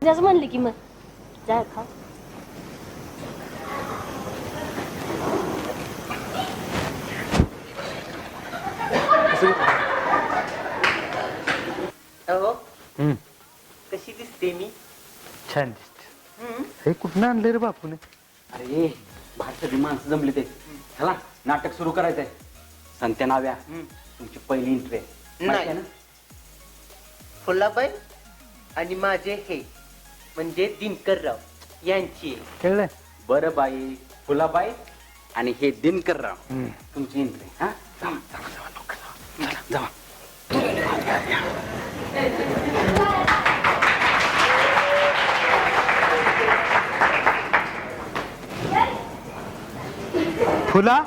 जसं म्हणले की मग जा खा. अहो कशी दिसते मी? छान दिसते. हे कुठनं आणले रे बापूने? अरे बाहेर सगळी माणसं जमली ते. चला नाटक सुरू करायचंय. संत्या नाव्या तुमची पहिली एंट्री आहे. माहिती आहे ना? फुलाबाई आणि माझे हे म्हणजे दिनकरराव यांची कळलं? बरं बाई फुलाबाई आणि हे दिनकरराव तुमची एंट्री. हा जावा जावा जावा लवकर जावा. चला, जावा. फुला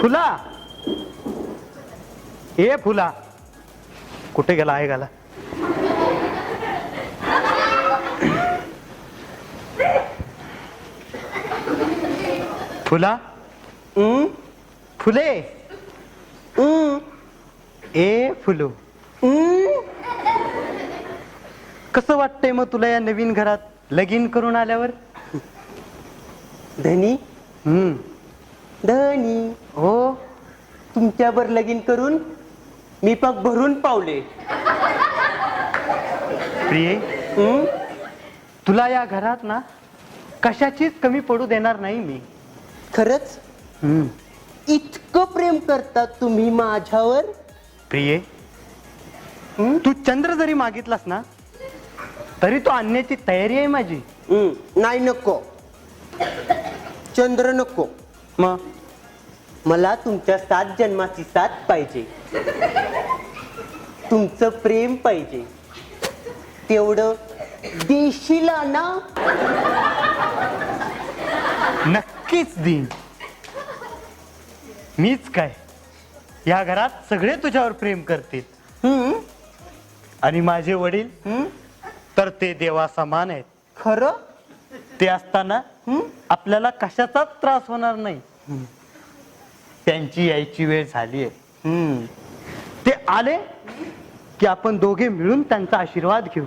फुला ए फुला कुठे गेला आहे गाला? फुला फुले ए फुलू कसं वाटतंय मग तुला या नवीन घरात लगीन करून आल्यावर? धनी धनी हो तुमच्यावर लगीन करून मी पाक भरून पावले. प्रिये तुला या घरात ना कशाचीच कमी पडू देणार नाही मी. खरंच इतकं प्रेम करता तुम्ही माझ्यावर? प्रिये तू चंद्र जरी मागितलास ना तरी तो आणण्याची तयारी आहे माझी. नाही नको चंद्र नको. मग मला तुमच्या 7 जन्माची साथ पाहिजे. तुमचं प्रेम पाहिजे. तेवढं देशीला ना? नक्कीच देईन. मीच काय या घरात सगळे तुझ्यावर प्रेम करतील आणि माझे वडील तर ते देवा समान आहेत. खरं? ते असताना आपल्याला कशाचाच त्रास होणार नाही. त्यांची यायची वेळ झाली आहे. ते आले की आपण दोघे मिळून त्यांचा आशीर्वाद घेऊ.